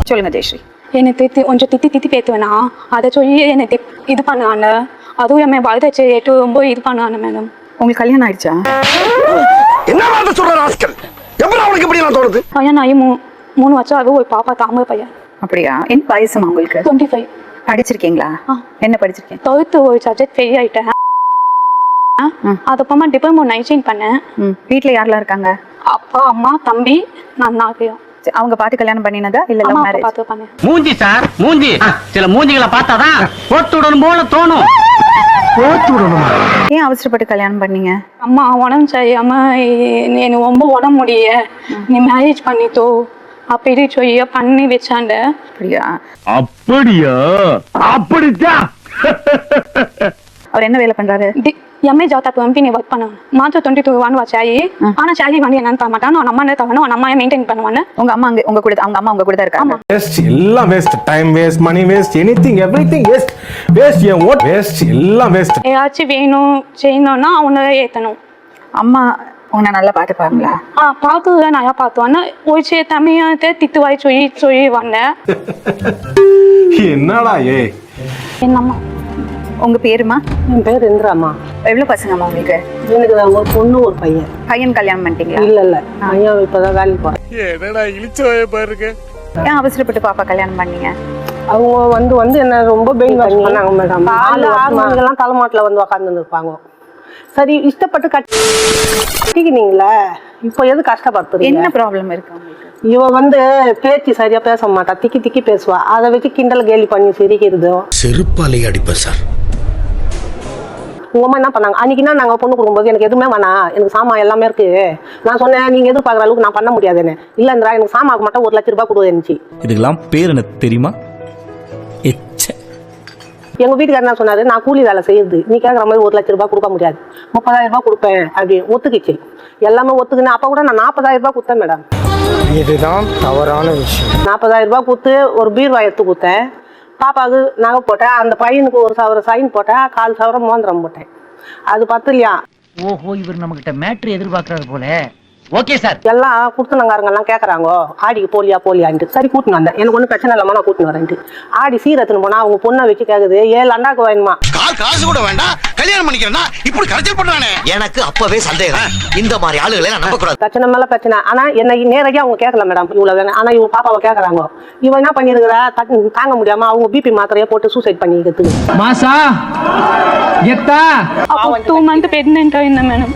சொல்லுங்க ஜெயஸ்ரீ. என்னை கொஞ்சம் தித்தி பேத்துவேனா அதை சொல்லி என்னை இது பண்ணுவாங்க. அதுவும் என் வாழ்க்கை செய்யிட்டு ரொம்ப இது பண்ணுவாங்க மேடம். உங்களுக்கு கல்யாணம் ஆயிடுச்சா? என்ன சொல்ற ராஸ்கல், எப்பறம் அவனுக்கு இப்படி நான் தோணுது? கல்யாணம் ஆகி 3 வருஷம் ஆகும். ஒரு பாப்பா தாமரை பையன். அப்படியா? என்ன வயசுமா உங்களுக்கு? 25. படிச்சிருக்கீங்களா? என்ன படிச்சிருக்கீங்க? 12th ஒரு சப்ஜெக்ட் ஃபெயில் ஆயிட்டேன். அதுக்கப்புறமா டிப்ளமோ நர்சிங் பண்ணேன். வீட்டுல யாரெல்லாம் இருக்காங்க? அப்பா, அம்மா, தம்பி, நான் 4 பேரும். அவங்க பார்த்து கல்யாணம் பண்ணினதா இல்ல லவ் மேரேஜ்? பார்த்து பண்ணேன். மூஞ்சி சார், மூஞ்சி சில மூஞ்சிகளை பார்த்தாதான் போட்டுடணும் போல தோணும். ஏன் அவசரப்பட்டு கல்யாணம் பண்ணீங்க? அம்மா உடம்பு சரியாம எனக்கு ரொம்ப உடம்பு முடிய, நீ மேரேஜ் பண்ணித்தோ அப்படி சொல்லி பண்ணி வச்சாண்ட. அப்படியா? அப்படியா? அப்படித்தான். அவர் என்ன வேலை பண்றாரு? எம்ஏ ஜாப் கம்பெனி ஒர்க் பண்ணுவாங்க. மாதம் 22 வச்சாயி. ஆனா சேலரி வந்து என்னன்னு தர மாட்டான். நான் அம்மா தரணும், அம்மா மெயின்டைன் பண்ணுவாங்க. உங்க அம்மா உங்க கூட, அவங்க அம்மா உங்க கூட தான் இருக்காங்க. வேஸ்ட், எல்லாம் waste. Time waste, money waste, anything everything waste. Waste, ஏன் ஓட் வேஸ்ட், எல்லாம் வேஸ்ட். ஏதாச்சும் வேணும் செய்யணும்னா அவனை ஏத்தணும். அம்மா உன்னை நல்லா பாத்துப்பாங்களா? பார்த்துதான் நல்லா பார்த்துவாங்க. ஒரு சில தமிழத்தை திட்டுவாய் சொல்லி வந்தேன். என்னடா ஏ? என்னம்மா உங்க பேருமா? என் பேர் இந்திராமா. எவ்வளவு பசங்கம்மா உங்களுக்கு? எனக்கு ஒரு பொண்ணு ஒரு பையன். பையன் கல்யாணம் பண்ணிட்டீங்களா? இல்ல பையன் இப்பதான் வேலைக்கு போறேன். என்னடா இழிச்சவாய பாருங்க. ஏன் அவசரப்பட்டு பாப்பா கல்யாணம் பண்ணீங்க? அவங்க வந்து என்ன ரொம்ப பெயின் வாஷ் பண்ணாங்க மேடம். 4 ஆறுலாம் தலைமாட்டில் வந்து உக்காந்து இருப்பாங்க. சரி, இஷ்டப்பட்டு கட்டிக்கினீங்களே, இப்போ எது கஷ்டப்படுத்துறீங்க? என்ன ப்ராப்ளம் இருக்கு உங்களுக்கு? இவ வந்து பேச்சு சரியா பேச மாட்டா, திக்கி பேசுவா. அதை வச்சு கிண்டல் கேலி பண்ணி சிரிக்கிறது. செருப்பாலையே அடிப்பேன் சார். உங்க அம்மா என்ன பண்ணாங்க அன்னைக்குன்னா, நாங்க பொண்ணு கொடுக்கும்போது எனக்கு எதுவுமே வேணாம், எனக்கு சாமான் எல்லாமே இருக்கு. நான் சொன்னேன், நீங்க எதிர்பார்க்குற அளவுக்கு நான் பண்ண முடியாதுன்னு. இல்லைன்றா, எனக்கு சாமாவுக்கு மட்டும் 1 லட்சம் ரூபாய் கொடுத்துருந்துச்சு. இதுக்கெல்லாம் பேர் எனக்கு தெரியுமா? எங்க வீட்டுக்காரர் என்ன சொன்னாரு, நான் கூலி வேலை செய்யுது, நீ கேட்குற மாதிரி 1 லட்சம் ரூபாய் கொடுக்க முடியாது, 30,000 ரூபாய் கொடுப்பேன் அப்படி ஒத்துக்கிச்சு. எல்லாமே ஒத்துக்குன்னு அப்ப கூட நான் 40,000 ரூபாய் கொடுத்தேன் மேடம். இதுதான் தவறான விஷயம். 40,000 ரூபாய் கொடுத்து ஒரு பீர்வா எடுத்து கொடுத்தேன். பாப்பாவுக்கு நகை போட்டேன். அந்த பையனுக்கு 1 சவரம் சைன் போட்டேன், 1/4 சவரம் மோந்திரம் போட்டேன். அது 10 இல்லையா? ஓஹோ, இவர் நம்ம கிட்ட மேட்ரு எதிர்பார்க்கறாரு போல. Okay sir. எல்லாம் கொடுத்துனங்காரங்க எல்லாம் கேட்கறாங்க, ஆடிக்கு போலியான்ட்டு. சரி, கூட்டின்னு வந்தேன். எனக்கு ஒன்றும் பிரச்சனை இல்லாம நான் கூட்டின்னு வரேன்ட்டு. ஆடி சீரத்துன்னு போனா அவங்க பொண்ணை வச்சு கேக்குது, 7 அண்டாக்கு வேணுமா. காசு கூட வேண்டாம், கல்யாணம் பண்ணிக்கிறேன்னா இப்படி கரைச்சல் பண்றானே. எனக்கு அப்பவே சந்தேகம், இந்த மாதிரி ஆளுகளை நான் நம்ப கூடாது. பிரச்சனை மேல பிரச்சனை. ஆனா என்ன நேரடியா அவங்க கேட்கல மேடம், இவ்வளவு வேணும். ஆனா இவங்க பாப்பாவை கேட்கறாங்க. இவன் என்ன பண்ணிருக்கிறா, தாங்க முடியாம அவங்க பிபி மாத்திரையை போட்டு சூசைட் பண்ணிக்கிறதுக்கு. மாசா எத்தா 2 month pregnant ஆயிருந்தேன் மேடம்.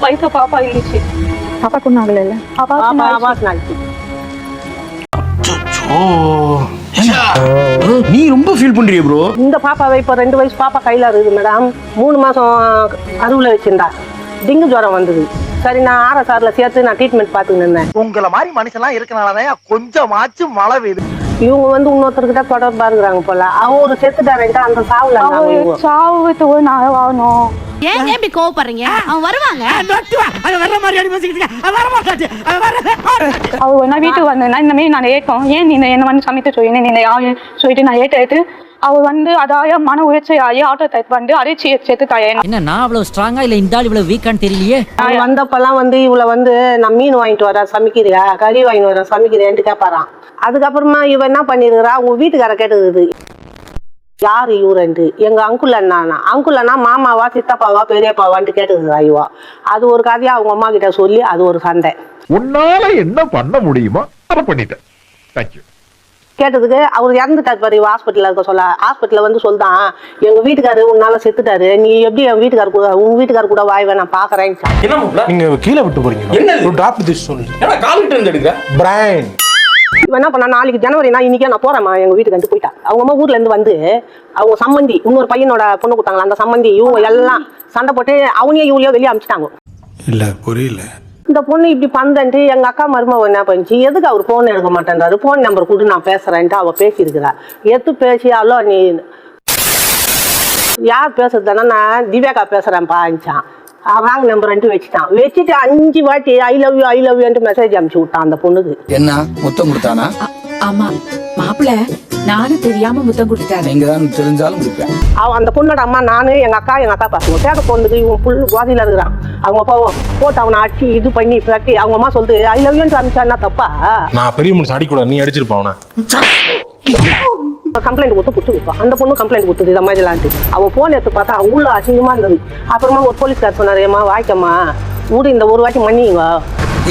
வயசு பாப்பா இருந்துச்சு. பாப்பாக்கு ஒன்றும் ஆகல இல்ல? நீ ரொம்ப ஃபீல் பண்றிய ப்ரோ. இந்த பாப்பாவை இப்ப 2 வயசு பாப்பா கையில இருக்குது மேடம். 3 மாசம் அருவுல வச்சிருந்தா டெங்கு ஜுரம் வந்தது. சரி, நான் RSRல சேர்த்து நான் ட்ரீட்மெண்ட் பார்த்துன்னு இருந்தேன். உங்களை மாதிரி மனுஷன்லாம் இருக்கனாலதான் கொஞ்சமாச்சும் மழை பெய்யுது. இவங்க வந்து இன்னொருத்தர்கிட்ட தொடர்பா இருக்கிறாங்க போல. அவரு செத்துட்டாருன்ட்டு அந்த சாவுல சாவுக்கு ஒரு நாள் வாங்கணும். ஏன் இப்படி கோவப்படுறீங்க? அவன் வருவாங்க. அவர் என்ன வீட்டுக்கு வந்தேன்னா இந்த மாதிரி நான் ஏற்றோம், ஏன் நீ என்ன வந்து சமைத்து சொல்லி நீ சொல்லிட்டு நான் ஏற்று அவர் வந்து அதாவது மன உயர்ச்சி ஆகி ஆட்டோ டைப் வந்து அரைச்சி சேர்த்து தயன். என்ன நான் அவ்வளவு ஸ்ட்ராங்கா இல்ல இந்த ஆள் இவ்வளவு வீக்கான்னு தெரியலையே. வந்தப்பெல்லாம் வந்து இவளை வந்து நான் மீன் வாங்கிட்டு வரேன் சமைக்கிறியா, கறி வாங்கிட்டு வரேன் சமைக்கிறியான்ட்டு கேட்பாரான். அதுக்கப்புறமா இவ என்ன பண்ணிருக்கிறா, உங்க வீட்டுக்கார கேட்டுக்குது யாரு இவருன்ட்டு. எங்க அங்குள் அண்ணா மாமாவா சித்தப்பாவா பெரியப்பாவான்ட்டு கேட்டுக்குறா இவா. அது ஒரு கதையா அவங்க அம்மா கிட்ட சொல்லி அது ஒரு சண்டை. உன்னால என்ன பண்ண முடியுமோ அதை பண்ணிட்டேன். தேங்க்யூ. கேட்டதுக்கு அவர் இறந்துட்டாரு பாரு, ஹாஸ்பிட்டல்ல இருக்க சொல்ல. ஹாஸ்பிட்டல்ல வந்து சொல்தான், எங்க வீட்டுக்காரு உன்னால செத்துட்டாரு, நீ எப்படி என் வீட்டுக்காரு கூட உங்க வீட்டுக்காரு கூட வாய்வை நான் பாக்குறேன். நீங்க கீழே விட்டு போறீங்க. ஒரு டாக்டர் சொல்லு. கால்கிட்ட இருந்து எடுங்க பிரைன். இவன் என்ன பண்ணா, நாளைக்கு ஜனவரினா இன்னைக்கே நான் போறேம்மா எங்க வீட்டுக்கு வந்து போயிட்டா. அவங்க அம்மா ஊர்ல இருந்து வந்து அவங்க சம்பந்தி இன்னொரு பையனோட பொண்ணு கொடுத்தாங்களா, அந்த சம்பந்தி இவங்க எல்லாம் சண்டை போட்டு அவனையும் இவளையோ வெளியே அமிச்சிட்டாங்க. இல்ல புரியல. இந்த பொண்ணு இப்படி பண்றேன்ட்டு எங்க அக்கா மருமக என்ன பண்ணிச்சு, எதுக்கு அவர் போன் எடுக்க மாட்டேன்றாரு, போன் நம்பர் கொடு நான் பேசுறேன்ட்டு அவ பேசியிருக்கிறா. எது பேசியாலோ நீ யார் பேசுறதுனா, நான் திவ்யாக்கா பேசுறேன்ப்பா அனுப்பிச்சான். ராங் நம்பர் வச்சுட்டு 5 வாட்டி ஐ லவ் யூ மெசேஜ் அனுப்பிச்சு விட்டான் அந்த பொண்ணுக்கு. என்ன முத்தம் கொடுத்தானா? ஆமா மாப்பிள்ள நானும் தெரியாம முத்தம் கொடுத்துட்டாரு. நீங்க தான் தெரிஞ்சாலும் கொடுப்பேன். அந்த பொண்ணோட அம்மா நானு எங்க அக்கா பசங்க கேட்க பொண்ணுக்கு இவன் புல் வாதியில இருக்கிறான். அவங்க போவோம் போட்டு அவனை அடிச்சு இது பண்ணி கட்டி அவங்க அம்மா சொல்லுது ஐ லவ் யூன்னு காமிச்சா தப்பா? நான் பெரிய மனுஷன் அடிக்கூடாது, நீ அடிச்சிருப்பா அவனை. கம்ப்ளைண்ட் கொடுத்து கொடுத்துருப்பான். அந்த பொண்ணு கம்ப்ளைண்ட் கொடுத்தது இந்த மாதிரிலான்ட்டு. அவன் போன் எடுத்து பார்த்தா உள்ள அசிங்கமா இருந்தது. அப்புறமா ஒரு போலீஸ்கார் சொன்னாரு, ஏமா வாய்க்கம்மா ஊடு இந்த ஒரு வாட்டி மன்னிங்க.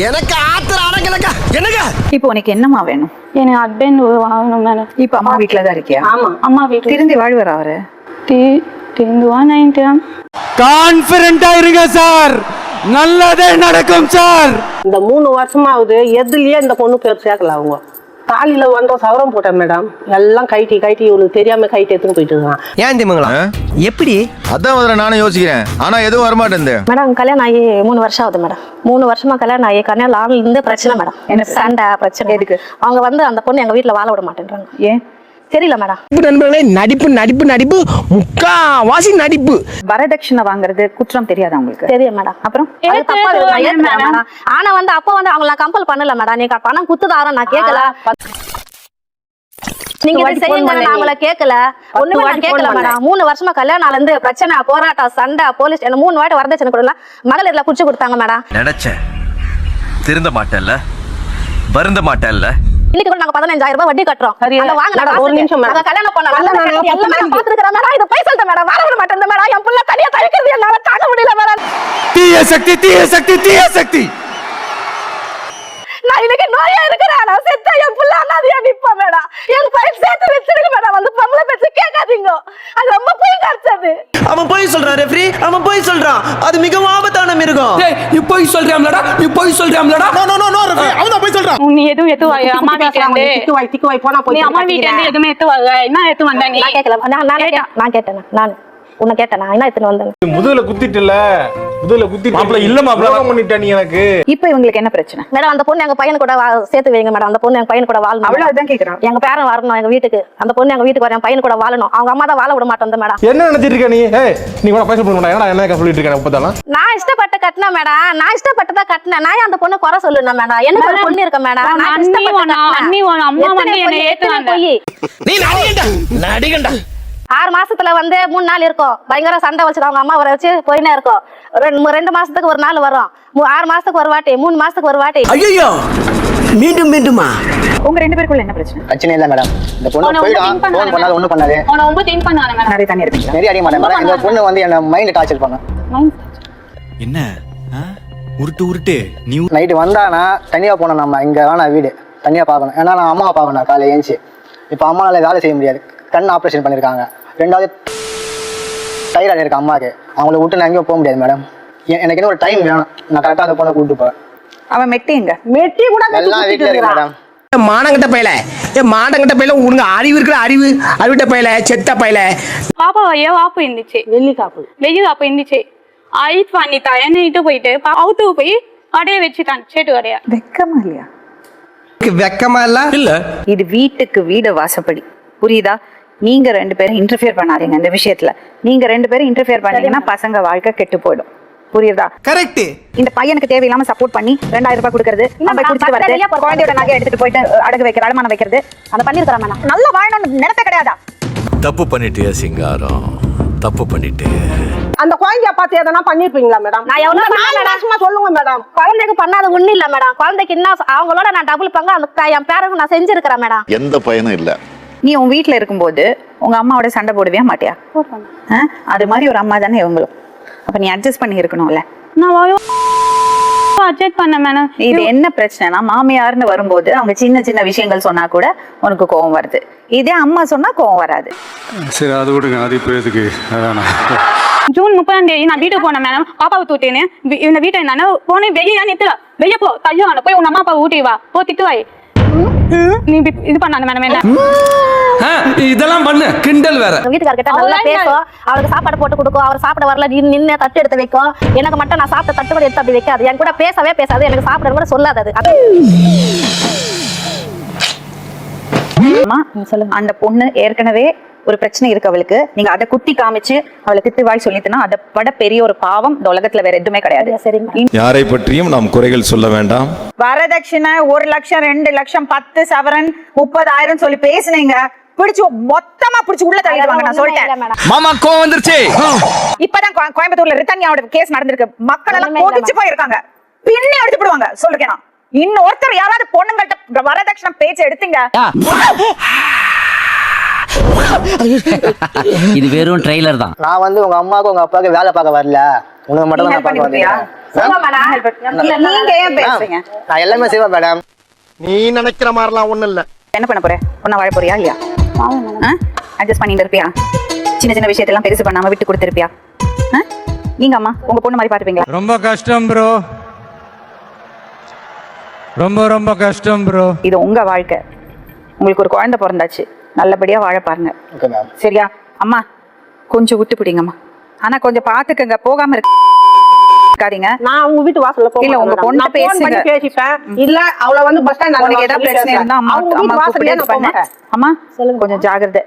எனக்கு ஆத்திர அடங்கலக்கா. என்னங்க இப்போ உனக்கு என்னம்மா வேணும்? எனக்கு ஹஸ்பண்ட் வாங்கணும் மேடம். இப்போ அம்மா வீட்டில் தான் இருக்கியா? ஆமா அம்மா வீட்டு திருந்தி வாழ்வார் அவரு? திருந்துவா நைன்ட்டு கான்ஃபிடென்ட்டா இருங்க சார், நல்லதே நடக்கும் சார். இந்த 3 வருஷமாவது எதுலயே இந்த பொண்ணு பேர் சேர்க்கல. அவங்க காலையில வந்தோம் சவரம் போட்டேன் மேடம். எல்லாம் கைட்டி இவனுக்கு தெரியாம கைட்டி எடுத்துன்னு போயிட்டு இருக்கான். ஏன் திமுங்களா எப்படி? அதான் முதல்ல நானும் யோசிக்கிறேன், ஆனா எதுவும் வரமாட்டேன். மேடம் கல்யாணம் ஆகி 3 வருஷம் ஆகுது மேடம். 3 வருஷமா கல்யாணம் ஆகி கல்யாணம் ஆகல இருந்து பிரச்சனை மேடம். எனக்கு சண்டை பிரச்சனை. எதுக்கு? அவங்க வந்து அந்த பொண்ணு எங்க வீட்டுல வாழ விட மாட்டேன்றாங்க. ஏன் தெரியல மேடம். நண்பர்களே, நடிப்பு முக்காவாசி நடிப்பு. வரதட்சணை வாங்குறது குற்றம் தெரியாதா உங்களுக்கு? தெரியும் மேடம். அப்புறம் அது தப்பா இருக்கு, நான் ஏத்துக்கிறேன் மேடம். ஆனா வந்து அப்ப வந்து அவங்கள கம்பல் பண்ணல மேடம். நீங்க பணம் குத்துதாரோ நான் கேட்கல. நீங்க இதை செய்யுங்க நான் அவங்கள கேட்கல. ஒண்ணுமே நான் கேட்கல மேடம். 3 வருஷமா கல்யாணம் இருந்து பிரச்சனை போராட்டம் சண்டை போலீஸ் என்ன 3 வாட்டி வரதட்சணை கொடுக்கல. மகளிர்ல புடிச்சு கொடுத்தாங்க மேடம். நினைச்சேன் திருந்த மாட்டேல்ல, வருந்த மாட்டேல்ல. இன்னைக்கு கூட நாங்க 15,000 ரூபாய் வட்டி கட்டுறோம். அந்த வாங்குன ஒரு நிமிஷம் மேடம். நாங்க கல்யாணம் பண்ணோம். எல்லாமே பாத்துக்கறேன் மேடம். இது போய் சொல்றேன் மேடம். வாழ விட மாட்டேன் மேடம். என் புள்ள தனியா தவிக்கிறது என்னால தாங்க முடியல மேடம். தீய சக்தி. நான் இன்னைக்கு நோயா இருக்கிறேன். நான் செத்தா என் புள்ள அனாதையா நிப்பா மேடம். என் பையன் சேர்த்து வச்சிருக்க மேடம். வந்து பொம்பளை பேச்சு கேட்காதீங்க. அது ரொம்ப போய் காய்ச்சது. அவன் போய் சொல்றான் ரெஃப்ரி, அவன் போய் சொல்றான். அது மிகவும் ஆபத்தான மிருகம். நீ போய் சொல்றியாம்லடா, நோ ரெஃப்ரி, அவன் போய் சொல்றான். நீ எதுவும் எத்து வாங்க அம்மா வீட்டுல இருந்து. திக்கு வாய் போனா நீ போய் அம்மா வீட்டுல இருந்து எதுவுமே எத்து வாங்க. என்ன எத்து வந்த நீ? நான் கேட்கல. நான் கேட்டேன். நான் உன்னை கேட்டேன். நான் என்ன எடுத்துன்னு வந்தேன்? முதுகுல குத்திட்டுல, முதுகுல குத்திட்டு மாப்ள இல்ல மாப்ள பண்ணிட்ட நீ எனக்கு. இப்போ இவங்களுக்கு என்ன பிரச்சனை? மேடம் அந்த பொண்ணு எங்க பையன் கூட சேர்த்து வைங்க மேடம். அந்த பொண்ணு எங்க பையன் கூட வாழணும். அவ்வளவு அதான் கேக்குறான். எங்க பேரன் வரணும் எங்க வீட்டுக்கு. அந்த பொண்ணு எங்க வீட்டுக்கு வர என் பையன் கூட வாழணும். அவங்க அம்மா தான் வாழ விட மாட்டேன் மேடம். என்ன நினைச்சிட்டு இருக்க நீ? ஏய் நீ கூட பைசா போட மாட்டா. என்ன சொல்லிட்டு இருக்க இப்பதான்? நான் இஷ்டப்பட்டு கட்டினேன் மேடம். நான் இஷ்டப்பட்டு தான் கட்டினேன். நான் அந்த பொண்ணு குறை சொல்லணும் மேடம். எனக்கு ஒரு பொண்ணு இருக்க மேடம். நான் இஷ்டப்பட்டு அண்ணி அம்மா வந்து என்ன ஏத்துவாங்க. நீ நடிகண்டா. 6 மாசத்துல வந்து 3 நாள் இருக்கும். பயங்கர சண்டை வச்சு அவங்க அம்மா வர வச்சு போயினே இருக்கும். 2 மாசத்துக்கு ஒரு நாள் வரும். 6 மாசத்துக்கு ஒரு வாட்டி, 3 மாசத்துக்கு ஒரு வாட்டி. ஐயோ மீண்டுமா? உங்க 2 பேருக்குள்ள என்ன பிரச்சனை? பிரச்சனை இல்ல மேடம். இந்த பொண்ணு போய்டான், ஃபோன் பண்ணாத ஒண்ணு பண்ணாது. அவன ரொம்ப திங்க் பண்ணானே மேடம். நிறைய தண்ணி எடுத்தீங்களா? நிறைய அடிக்க மாட்டேன் மேடம். இந்த பொண்ணு வந்து என்ன மைண்ட் டார்ச்சர் பண்ணு. என்ன உருட்டு நீ நைட்டு வந்தானா தனியா போனோம். நம்ம இங்க வேணா வீடு தனியா பார்க்கணும். ஏன்னா நான் அம்மாவை பார்க்கணும் காலையில் ஏஞ்சி. இப்போ அம்மாவால வேலை செய்ய முடியாது. கண் ஆப்ரேஷன் பண்ணியிருக்காங்க. 2வது தைராய்டு இருக்கு அம்மாவுக்கு. அவங்கள விட்டு நான் எங்கேயும் போக முடியாது மேடம். எனக்கு இன்னும் ஒரு டைம் வேணும். நான் கரெக்டாக அந்த பொண்ணை கூப்பிட்டு போவேன். அவன் மெட்டி எங்க? மெட்டி கூட எல்லாம் வீட்டில் இருக்கு மேடம். மானங்கிட்ட பையல உனக்கு அறிவு இருக்கிற அறிவிட்ட பையல செத்த பையல. பாப்பா வாப்பு இருந்துச்சு. வெள்ளி காப்பு இருந்துச்சு. ஐட் பண்ணிட்டா என்னிட்டு போயிட்டு அவுத்து போய் அடைய வச்சுட்டான். சேட்டு அடைய. வெக்கமா இல்லையா? வெக்கமா இல்ல. இது வீட்டுக்கு வீடு வாசப்படி, புரியுதா? நீங்க 2 பேரும் இன்டர்ஃபியர் பண்ணாதீங்க இந்த விஷயத்துல. நீங்க 2 பேரும் இன்டர்ஃபியர் பண்ணீங்கன்னா பசங்க வாழ்க்கை கெட்டு போயிடும், புரியுதா? கரெக்ட். இந்த பையனுக்கு தேவையில்லாம சப்போர்ட் பண்ணி 2000 ரூபாய் கொடுக்கறது, நம்ம குடிச்சிட்டு வரது, குழந்தையோட நகை எடுத்துட்டு போயிட்டு அடகு வைக்கிற, அடமானம் வைக்கிறது, அதை பண்ணிருக்கிறேன் மேடம். நல்லா வாழணும்னு நினைப்பே கிடையாதா? தப்பு பண்ணிட்டியா சிங்காரம், தப்பு பண்ணிட்டு. அந்த குழந்தைய பார்த்து எதனா பண்ணிருப்பீங்களா மேடம்? நான் எவ்வளவு மேடம் சொல்லுங்க மேடம். குழந்தைக்கு பண்ணாத ஒண்ணு இல்ல மேடம். குழந்தைக்கு என்ன அவங்களோட நான் டபுள் பங்கு அந்த என் பேருக்கு நான் செஞ்சிருக்கிறேன் மேடம். எந்த பயனும் இல்ல. நீ உன் வீட்டுல இருக்கும்போது உங்க அம்மாவோட சண்டை போடுவியா மாட்டியா? அது மாதிரி ஒரு அம்மா தானே இவங்களும். அப்ப நீ அட்ஜஸ்ட் பண்ணி இருக்கணும்ல. நான் அட்ஜஸ்ட் பண்ண மேடம். இது என்ன பிரச்சனைனா, மாமியார்னு வரும்போது அவங்க சின்ன சின்ன விஷயங்கள் சொன்னா கூட உனக்கு கோவம் வருது. இதே அம்மா சொன்னா கோவம் வராது. சரி அது விடுங்க, அது இப்போ எதுக்கு? ஜூன் 30ஆம் தேதி நான் வீட்டுக்கு போனேன் மேடம். பாப்பாவை தூட்டினேன். இந்த வீட்டை என்னன்னா போனேன். வெளியே நித்துல வெளியே போ, கையும் போய் உன் அம்மா அப்பா ஊட்டி வா, போ திட்டுவாய். நீ இது பண்ணாத மேடம். என்ன இதெல்லாம் பண்ணு கிண்டல் வேற. வீட்டுக்காரர்கிட்ட நல்லா பேசும். அவருக்கு சாப்பாடு போட்டு கொடுக்கும். அவர் சாப்பிட வரல நின்று தட்டு எடுத்து வைக்கும். எனக்கு மட்டும் நான் சாப்பிட்ட தட்டு கூட எடுத்து அப்படி வைக்காது. என் கூட பேசவே பேசாது. எனக்கு சாப்பிட கூட சொல்லாது. அந்த பொண்ணு ஏற்கனவே ஒரு பிரச்சனை இருக்கு அவளுக்கு, நீங்க அதை குத்தி காமிச்சு அவளை திட்டுவாய் சொல்லிட்டுனா அதை விட பெரிய ஒரு பாவம் இந்த உலகத்துல வேற எதுவுமே கிடையாது. சரிங்க. யாரை பற்றியும் நாம் குறைகள் சொல்ல வேண்டாம். வரதட்சணை 1 லட்சம் 2 லட்சம் 10 சவரன் 30,000 சொல்லி பேசுனீங்க, பிடிச்சு மொத்தமா பிடிச்சு உள்ள தள்ளிடுவாங்க. நான் சொல்லிட்டேன். மாமா கோவம் வந்துருச்சு. இப்பதான் கோயம்புத்தூர்ல ரித்தன்யாவோட கேஸ் நடந்திருக்கு. மக்கள் எல்லாம் கொதிச்சு போயிருக்காங்க, பின்னி எடுத்துடுவாங்க சொல்றேன். இன்னும் ஒருத்தர் யாராவது பொண்ணுங்கள்ட்ட வரதட்சணை பேச்சு எடுத்தீங்க, இது வெறும் ட்ரெய்லர் தான். நான் வந்து உங்க அம்மாவுக்கு உங்க அப்பாவுக்கு வேலை பார்க்க வரல, உனக்கு மட்டும் தான் நான் பார்க்க வந்தேன். நீங்க ஏன் பேசுறீங்க? நான் எல்லாமே செய்வேன் மேடம். நீ நினைக்கிற மாதிரிலாம் ஒண்ணும் இல்ல. என்ன பண்ண போற? ஒன்னா வாழ போறியா இல்லையா? அட்ஜஸ்ட் பண்ணிட்டு இருப்பியா? சின்ன சின்ன விஷயத்தெல்லாம் பெருசு பண்ணாம விட்டு கொடுத்துருப்பியா? நீங்க அம்மா உங்க பொண்ணு மாதிரி பாத்துப்பீங்களா? ரொம்ப கஷ்டம் ப்ரோ, ரொம்ப ரொம்ப கஷ்டம் ப்ரோ. இது உங்க வாழ்க்கை, உங்களுக்கு ஒரு குழந்தை பிறந்தாச்சு, நல்லபடியா வாழ பாருங்க. Okay ma'am. சரியா? அம்மா கொஞ்சம் விட்டு பிடிங்கம்மா, ஆனா கொஞ்சம் பாத்துக்கங்க, போகாம இருக்காதீங்க. நான் உங்க வீட்டு வாசல்ல போக இல்ல, உங்க பொண்ணு பேசுங்க. பேசிப்பேன். இல்ல அவளை வந்து பஸ் ஸ்டாண்ட் உனக்கு ஏதாவது பிரச்சனை இருந்தா அம்மா அம்மா கூப்பிட்டு இது பண்ணு. அம்மா கொஞ்சம் ஜாகிரதை.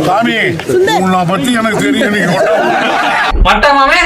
சாமி உன்னை பத்தி எனக்கு தெரியும். மட்ட மாமே